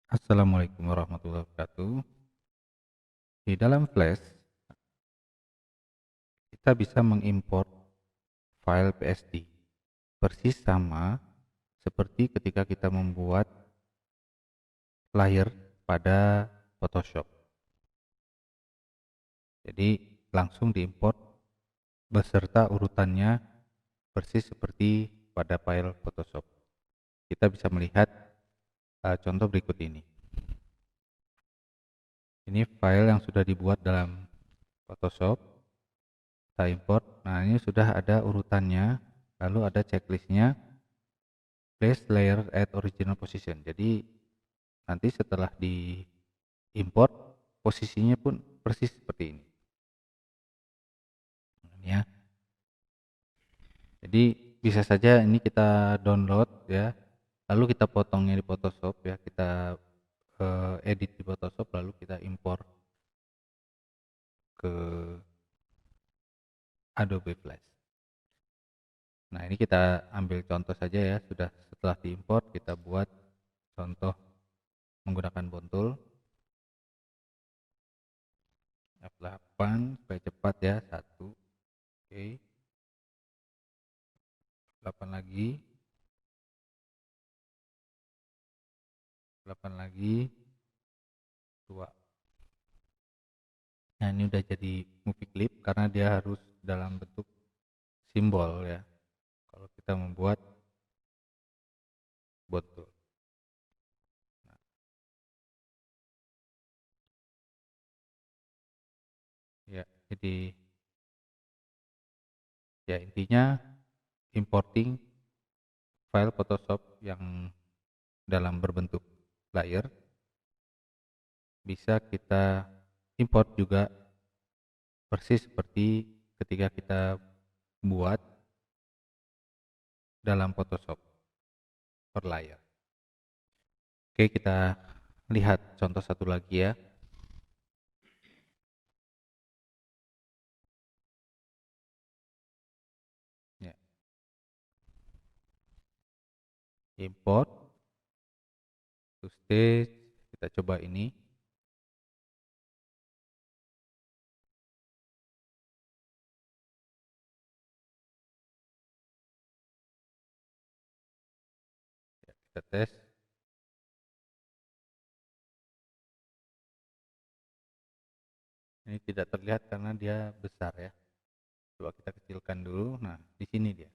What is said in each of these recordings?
Assalamualaikum warahmatullahi wabarakatuh. Di dalam Flash, kita bisa mengimport file PSD. Persis sama seperti ketika kita membuat layer pada Photoshop. Jadi langsung diimport beserta urutannya persis seperti pada file Photoshop. Kita bisa melihat contoh berikut ini. Ini file yang sudah dibuat dalam Photoshop. Kita import. Nah, ini sudah ada urutannya, lalu ada checklistnya. Place layer at original position. Jadi nanti setelah diimport posisinya pun persis seperti ini. Ya. Jadi bisa saja ini kita download ya. Lalu kita potongnya di Photoshop ya, kita edit di Photoshop lalu kita import ke Adobe Flash. Nah, ini kita ambil contoh saja ya, sudah setelah diimport kita buat contoh menggunakan Bond F8 supaya cepat ya. 1. Oke. 8 lagi. 8 lagi. 2. Nah, ini udah jadi movie clip karena dia harus dalam bentuk simbol ya. Kalau kita membuat botol. Nah, ya, jadi ya intinya importing file Photoshop yang dalam berbentuk layer bisa kita import juga persis seperti ketika kita buat dalam Photoshop per layer. Oke, kita lihat contoh satu lagi ya. Ya. Import to stage, kita coba ini. Ya, kita tes. Ini tidak terlihat karena dia besar ya. Coba kita kecilkan dulu. Nah, di sini dia.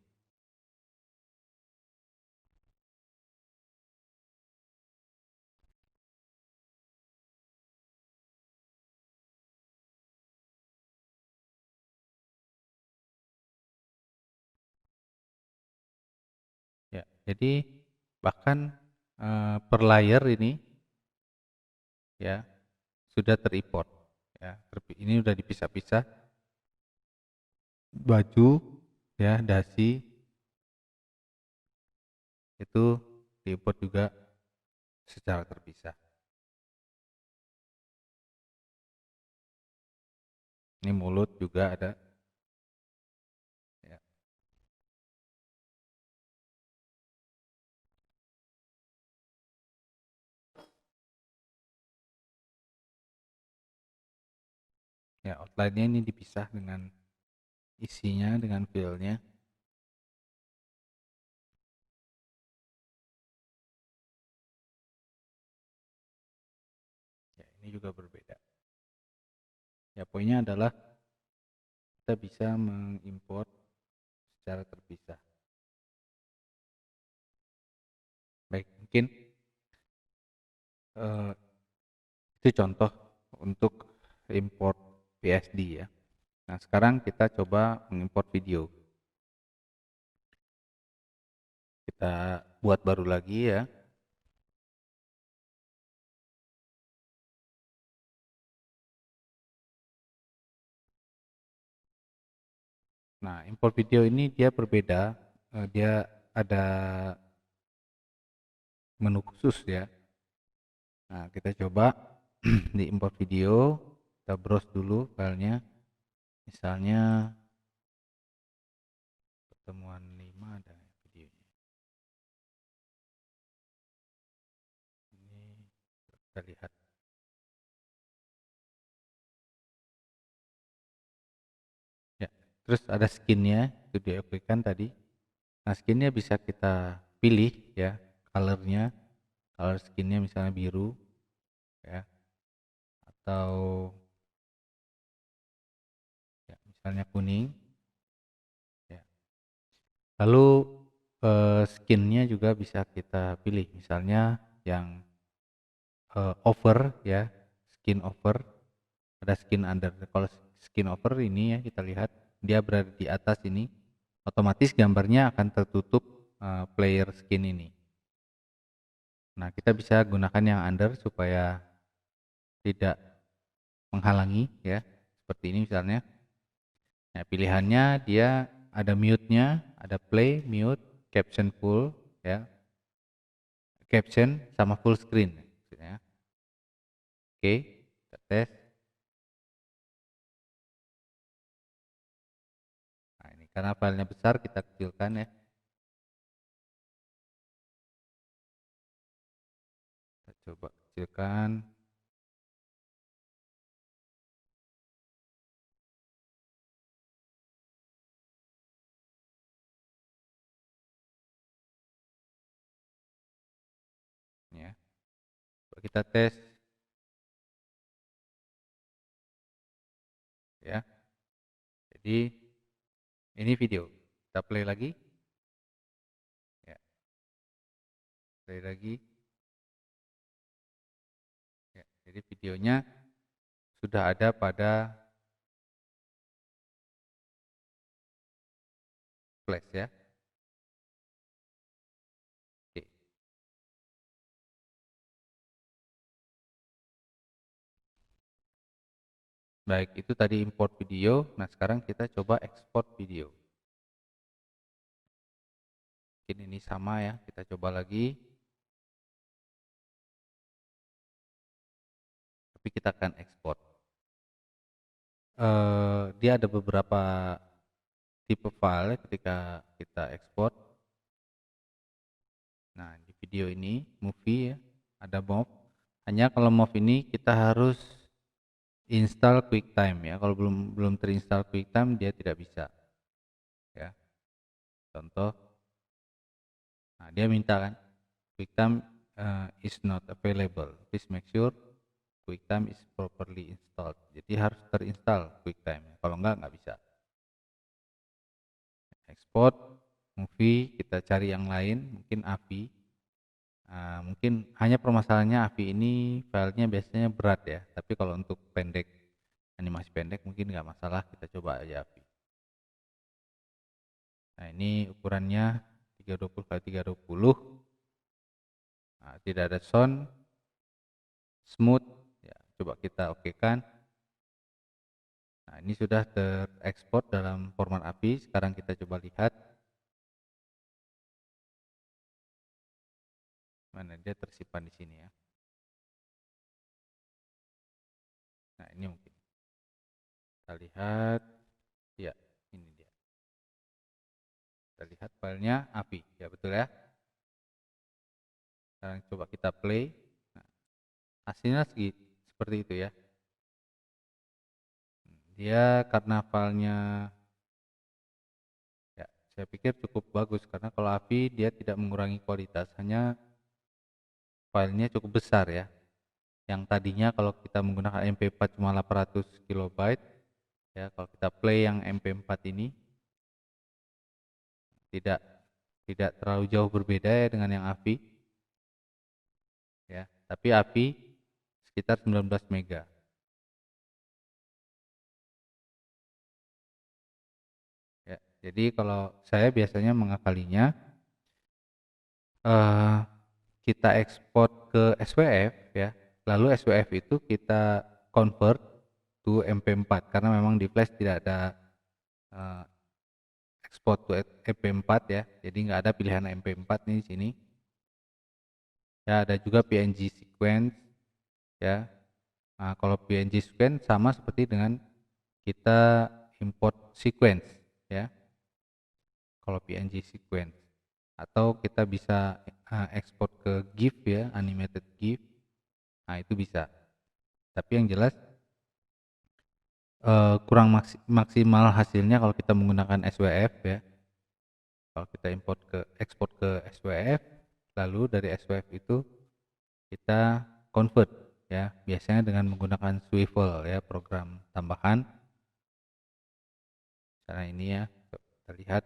Ya, jadi bahkan per layer ini ya sudah terimport ya. Ini sudah dipisah-pisah. Baju ya, dasi itu diimport juga secara terpisah. Ini mulut juga ada. Ya, ya outline-nya ini dipisah dengan isinya, dengan fill-nya. Ya, ini juga berbeda. Ya, poinnya adalah kita bisa mengimport secara terpisah. Baik, mungkin itu contoh untuk import PSD ya. Nah, sekarang kita coba mengimport video. Kita buat baru lagi ya. Nah, import video ini dia berbeda. Dia ada menu khusus ya. Nah, kita coba di import video. Kita browse dulu filenya. Misalnya pertemuan 5 ada videonya. Ini Kita lihat. Ya, terus ada skinnya itu diaplikasikan tadi. Nah, skinnya bisa kita pilih ya, colornya, color skinnya misalnya biru ya, atau ya, misalnya kuning ya. Lalu skinnya juga bisa kita pilih, misalnya yang over ya, skin over, ada skin under. Kalau skin over ini ya kita lihat dia berada di atas ini, otomatis gambarnya akan tertutup player skin ini. Nah, kita bisa gunakan yang under supaya tidak menghalangi ya, seperti ini misalnya. Nah, pilihannya dia ada mute-nya, ada play, mute, caption full ya, caption sama full screen ya. Oke, kita tes. Nah, ini karena filenya besar kita kecilkan ya. Kita coba kecilkan. Ya. Coba kita tes ya. Jadi ini video. Kita play lagi. Ya, play lagi. Ya, jadi videonya sudah ada pada flash ya. Oke. Baik, itu tadi import video. Nah, sekarang kita coba export video. Mungkin ini sama ya, kita coba lagi. Tapi kita akan export. Dia ada beberapa tipe file ketika kita export. Nah, di video ini movie ya, ada MOV. Hanya kalau MOV ini kita harus install QuickTime ya. Kalau belum terinstall QuickTime dia tidak bisa. Ya. Contoh, nah dia minta kan QuickTime is not available. Please make sure QuickTime is properly installed. Jadi harus terinstall QuickTime. Kalau nggak bisa. Export movie, kita cari yang lain, mungkin AVI. Mungkin hanya permasalahannya AVI ini filenya biasanya berat ya. Tapi kalau untuk pendek, animasi pendek mungkin nggak masalah. Kita coba aja AVI. Nah, ini ukurannya 320 x 320. Nah, tidak ada sound, smooth ya, coba kita okekan. Nah, ini sudah terekspor dalam format AVI. Sekarang kita coba lihat mana dia tersimpan di sini ya. Nah, ini mungkin kita lihat ya, ini dia. Kita lihat filenya AVI ya, betul ya. Sekarang coba kita play. Nah, hasilnya seperti itu ya. Dia karena filenya ya, saya pikir cukup bagus karena kalau AVI dia tidak mengurangi kualitas, hanya filenya cukup besar ya. Yang tadinya kalau kita menggunakan MP4 cuma 800 kilobyte ya, kalau kita play yang MP4 ini tidak tidak terlalu jauh berbeda ya dengan yang AVI ya, tapi AVI sekitar 19 mega ya. Jadi kalau saya biasanya mengakalinya eh, kita ekspor ke SWF ya, lalu SWF itu kita convert to MP4 karena memang di flash tidak ada eh, export to MP4 ya, jadi nggak ada pilihan MP4 nih di sini ya. Ada juga PNG sequence ya. Nah, kalau PNG sequence sama seperti dengan kita import sequence ya, kalau PNG sequence, atau kita bisa ekspor ke GIF ya, animated GIF Nah, itu bisa. Tapi yang jelas kurang maksimal hasilnya kalau kita menggunakan SWF ya. Kalau kita ekspor ke SWF, lalu dari SWF itu kita convert ya, biasanya dengan menggunakan swivel ya, program tambahan. Cara ini ya, kita lihat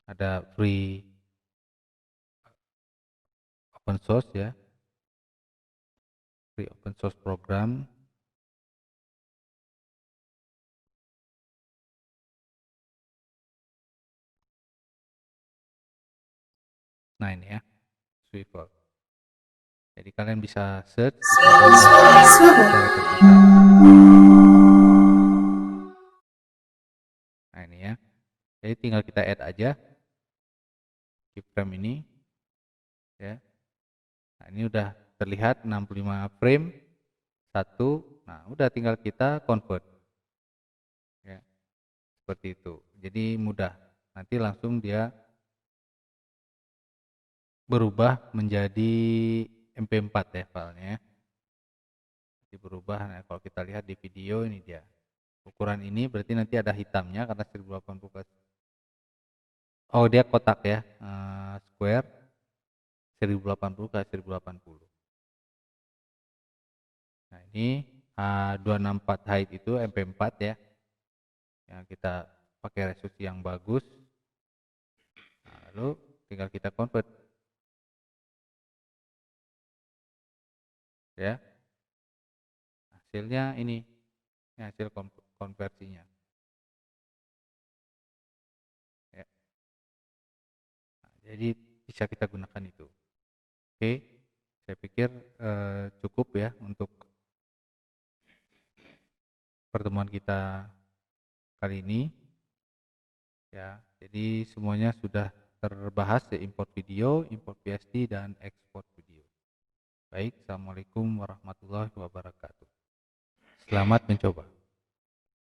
ada free open source ya, free open source program. Nah, ini ya, swivel. Jadi kalian bisa search cara terbuka. Nah, ini ya. Jadi tinggal kita add aja keyframe ini ya. Nah, ini udah terlihat 65 frame satu. Nah, udah tinggal kita convert ya, seperti itu. Jadi mudah, nanti langsung dia berubah menjadi MP4 ya filenya ya. Jadi berubah. Nah, kalau kita lihat di video ini dia ukuran ini, berarti nanti ada hitamnya karena 1080 plus. Oh, dia kotak ya, square 1080 ke 1080. Nah, ini 264 height itu MP4 ya, yang kita pakai resolusi yang bagus. Nah, lalu tinggal kita convert ya, hasilnya ini hasil konversinya ya. Nah, jadi bisa kita gunakan itu. Oke, saya pikir cukup ya untuk pertemuan kita kali ini ya. Jadi semuanya sudah terbahas ya, import video, import PSD, dan ekspor video. Baik, assalamualaikum warahmatullahi wabarakatuh. Selamat mencoba.